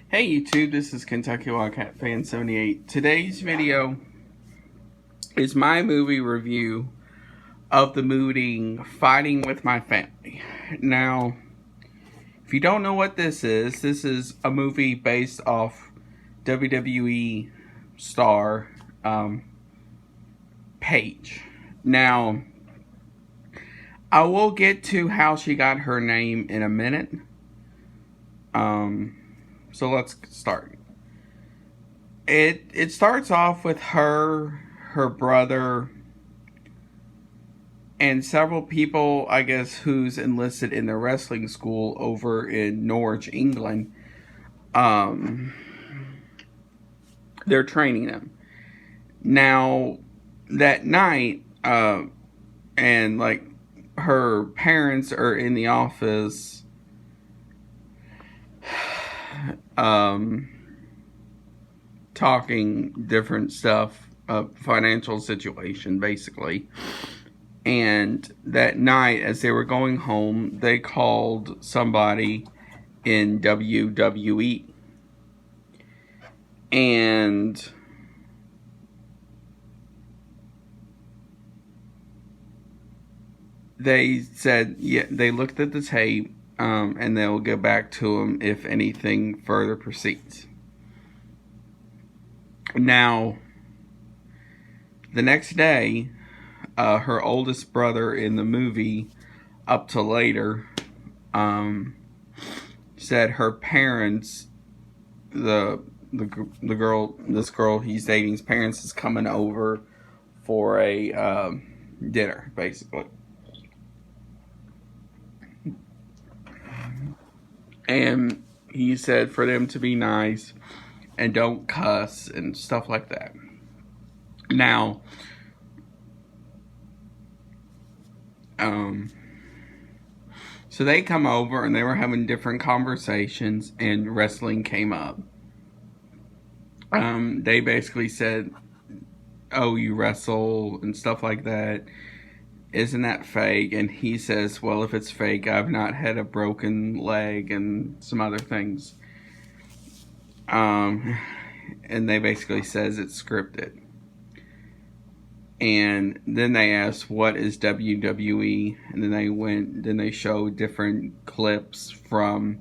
Hey YouTube, this is Kentucky Wildcat Fan 78. Today's video is my movie review of the movie Fighting with My Family. Now, if you don't know what this is a movie based off WWE star Paige. Now, I will get to how she got her name in a minute. So let's start. It starts off with her brother, and several people, I guess, who's enlisted in the wrestling school over in Norwich, England. They're training them. Now, that night, and like her parents are in the office, talking different stuff, financial situation, basically. And that night, as they were going home, they called somebody in WWE. And they said, yeah, they looked at the tape, and they'll get back to him if anything further proceeds. Now, the next day, her oldest brother in the movie, up to later, said her parents, this girl he's dating's parents is coming over for a dinner, basically. And he said for them to be nice and don't cuss and stuff like that. Now, so they come over and they were having different conversations, and wrestling came up. They basically said, "Oh, you wrestle," and stuff like that. Isn't that fake? And he says, well, if it's fake, I've not had a broken leg and some other things. And they basically says it's scripted. And then they asked, what is WWE? And then they showed different clips from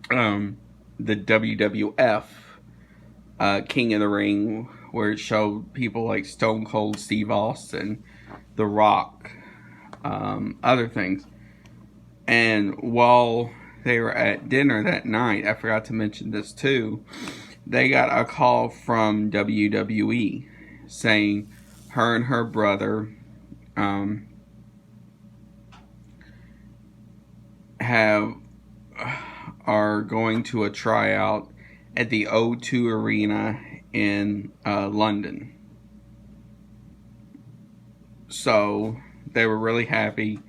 the WWF King of the Ring, where it showed people like Stone Cold Steve Austin, The Rock, other things. And while they were at dinner that night, I forgot to mention this too, they got a call from WWE saying her and her brother are going to a tryout at the O2 Arena in London. So they were really happy,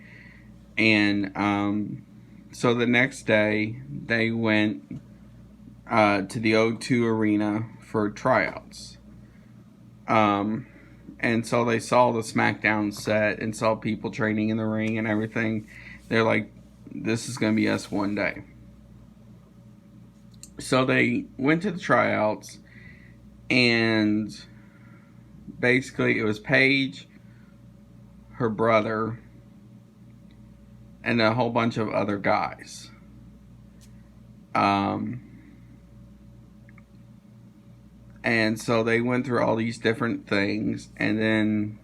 and so the next day they went to the O2 Arena for tryouts. And so they saw the SmackDown set and saw people training in the ring and everything. They're like, this is going to be us one day. So they went to the tryouts, and basically it was Paige, her brother, and a whole bunch of other guys. And so they went through all these different things, and then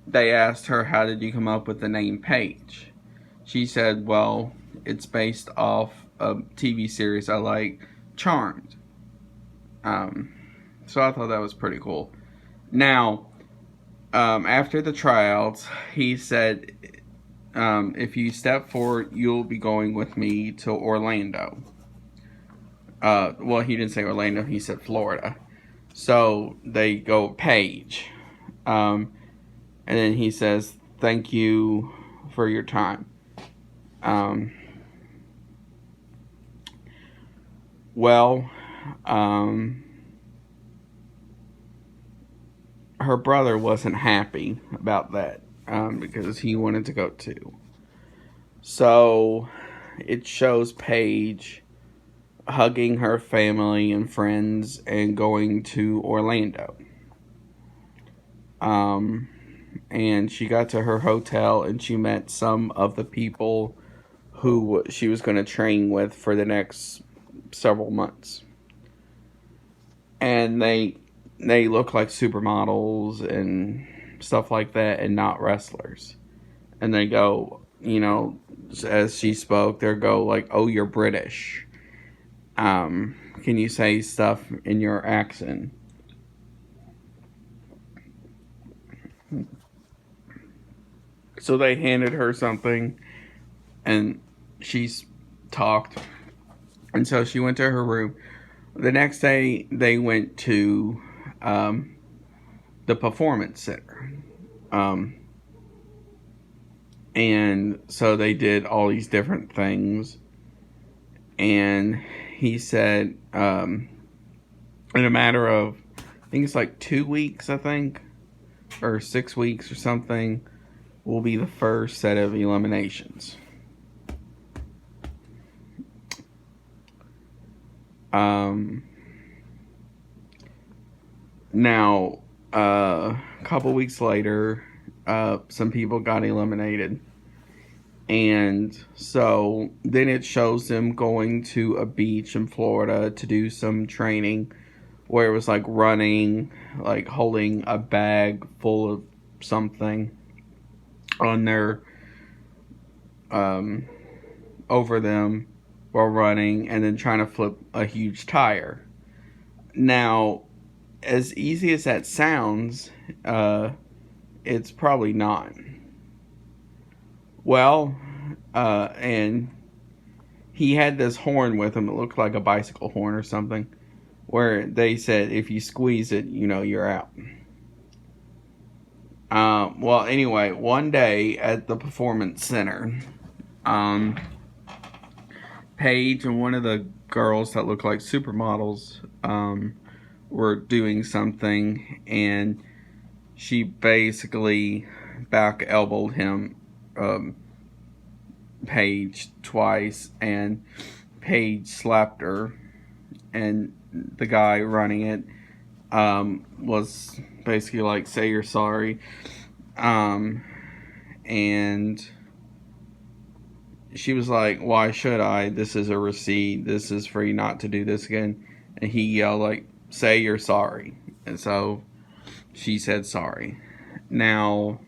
they asked her, how did you come up with the name Paige? She said, well, it's based off a TV series I like, Charmed. So I thought that was pretty cool. Now, after the tryouts, he said, if you step forward, you'll be going with me to Orlando. Well, he didn't say Orlando, he said Florida. So they go Paige. And then he says, thank you for your time. Her brother wasn't happy about that, because he wanted to go too. So it shows Paige hugging her family and friends and going to Orlando. And she got to her hotel and she met some of the people who she was going to train with for the next several months. And they look like supermodels and stuff like that and not wrestlers. And they go, as she spoke, they go like, "Oh, you're British. Can you say stuff in your accent?" So they handed her something and she's talked. And so she went to her room. The next day they went to the Performance Center. And so they did all these different things. And he said, in a matter of, I think it's like 2 weeks, or 6 weeks or something, will be the first set of eliminations. Now, a couple weeks later, some people got eliminated. And so then it shows them going to a beach in Florida to do some training where it was like running, like holding a bag full of something on their, over them while running, and then trying to flip a huge tire. Now, as easy as that sounds, it's probably not. Well, and he had this horn with him. It looked like a bicycle horn or something, where they said if you squeeze it, you're out. Well, anyway, one day at the Performance Center, Paige and one of the girls that look like supermodels were doing something, and she basically back elbowed him, Paige, twice, and Paige slapped her, and the guy running it was basically like, "Say you're sorry," and she was like, "Why should I? This is a receipt. This is for you not to do this again." And he yelled like, "Say you're sorry." And so she said sorry. Now,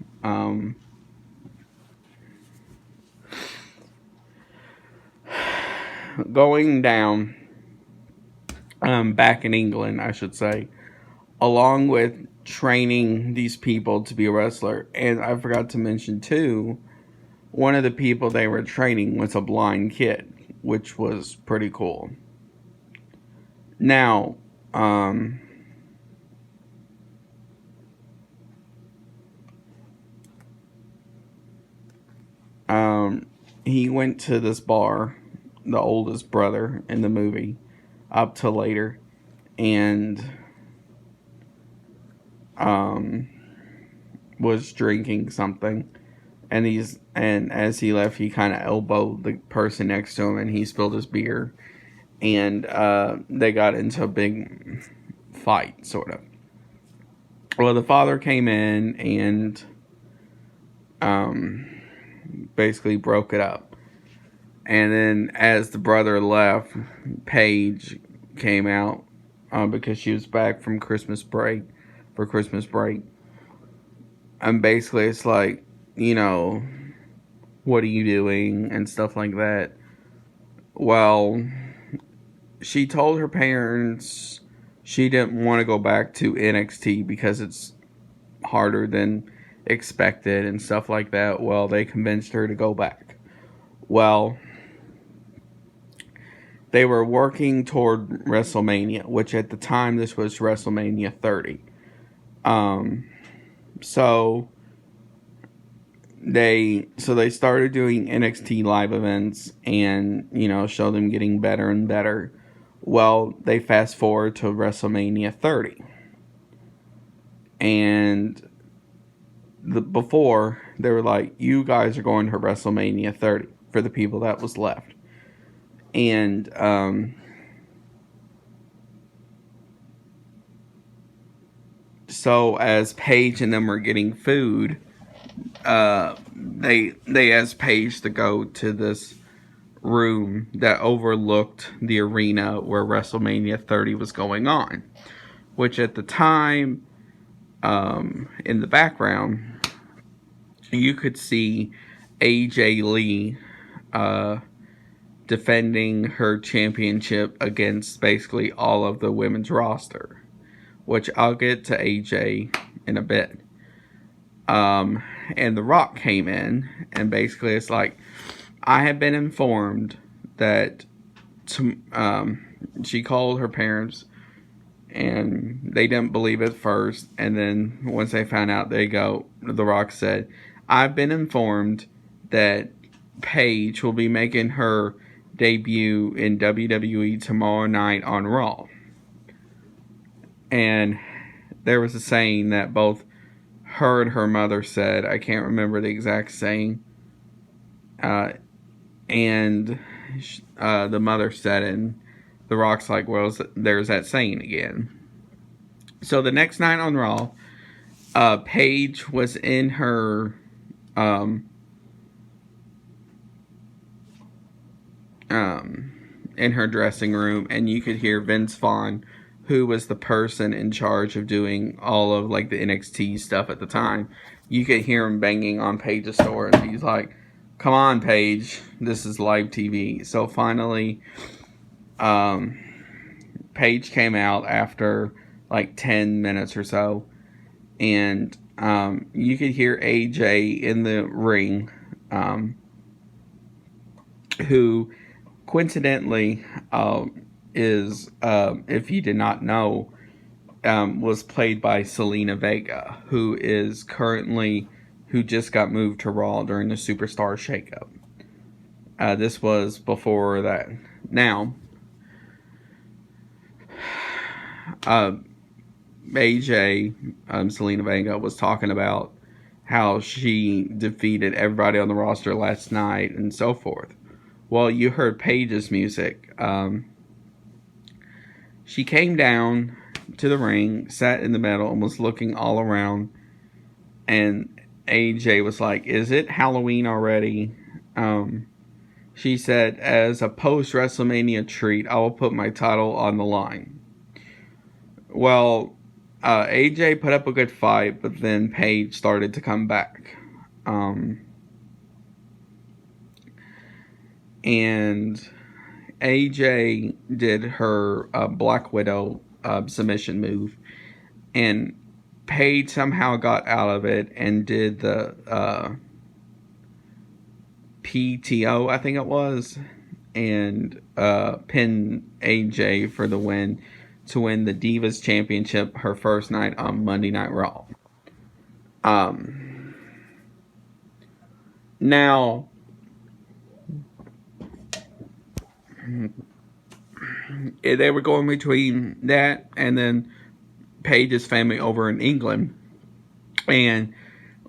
going down, back in England, I should say, along with training these people to be a wrestler. And I forgot to mention too, one of the people they were training was a blind kid, which was pretty cool. Now, he went to this bar, the oldest brother in the movie, up to later, and was drinking something, and as he left, he kind of elbowed the person next to him, and he spilled his beer, and they got into a big fight, sort of. Well, the father came in and basically broke it up. And then as the brother left, Paige came out because she was back from Christmas break. And basically it's like, what are you doing? And stuff like that. Well, she told her parents she didn't want to go back to NXT because it's harder than expected and stuff like that. Well, they convinced her to go back. Well, they were working toward WrestleMania, which at the time this was WrestleMania 30. So they started doing NXT live events and, show them getting better and better. Well, they fast forward to WrestleMania 30. And before, they were like, you guys are going to WrestleMania 30 for the people that was left. And so as Paige and them were getting food, they asked Paige to go to this room that overlooked the arena where WrestleMania 30 was going on, which at the time, in the background, you could see AJ Lee defending her championship against basically all of the women's roster, which I'll get to AJ in a bit. And The Rock came in, and basically it's like, I have been informed that she called her parents, and they didn't believe it first, and then once they found out, The Rock said, I've been informed that Paige will be making her debut in WWE tomorrow night on Raw. And there was a saying that both her and her mother said. I can't remember the exact saying. And the mother said it, and The Rock's like, well, there's that saying again. So the next night on Raw, Paige was in her dressing room, and you could hear Vince Vaughn, who was the person in charge of doing all of like the NXT stuff at the time. You could hear him banging on Paige's door, and he's like, come on, Paige, this is live TV. So finally, Paige came out after like 10 minutes or so, and you could hear AJ in the ring, who coincidentally is, if you did not know, was played by Selena Vega, who just got moved to Raw during the Superstar shakeup. This was before that. Now, AJ, Selena Vega, was talking about how she defeated everybody on the roster last night and so forth. Well, you heard Paige's music. She came down to the ring, sat in the middle, and was looking all around. And AJ was like, is it Halloween already? She said, as a post-WrestleMania treat, I will put my title on the line. Well, AJ put up a good fight, but then Paige started to come back. And AJ did her Black Widow submission move, and Paige somehow got out of it and did the PTO, I think it was, and pinned AJ for the win to win the Divas Championship her first night on Monday Night Raw. Now, they were going between that and then Paige's family over in England, and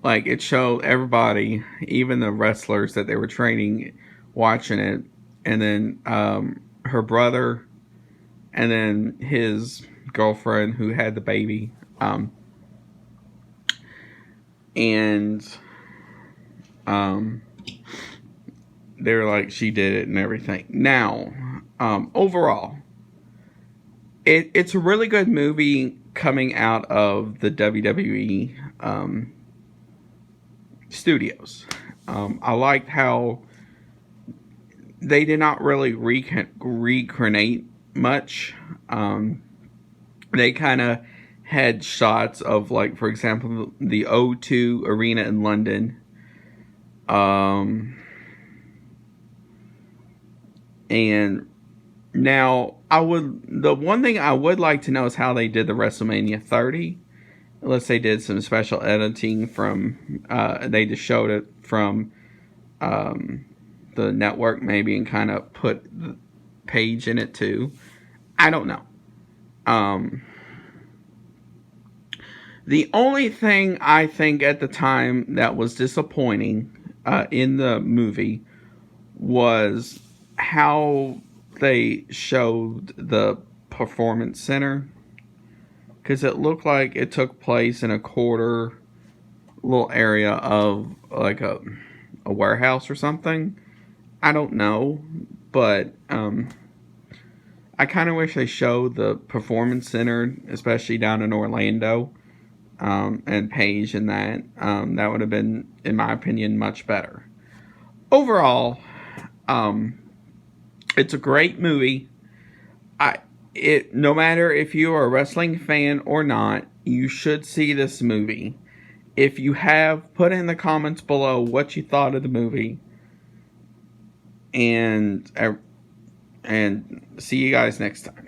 like it showed everybody, even the wrestlers that they were training, watching it, and then her brother, and then his girlfriend who had the baby, and they're like, she did it and everything. Now, overall, it's a really good movie coming out of the WWE studios. I liked how they did not really recreate much. They kind of had shots of, like, for example, the O2 Arena in London. And now, the one thing I would like to know is how they did the WrestleMania 30. Unless they did some special editing from, they just showed it from the network maybe, and kind of put the Paige in it too. I don't know. The only thing I think at the time that was disappointing in the movie was how they showed the Performance Center, because it looked like it took place in a quarter little area of like a warehouse or something. I don't know, but I kind of wish they showed the Performance Center, especially down in Orlando, and Paige and that. That would have been, in my opinion, much better. Overall, it's a great movie. No matter if you are a wrestling fan or not, you should see this movie. If you have, put in the comments below what you thought of the movie. And see you guys next time.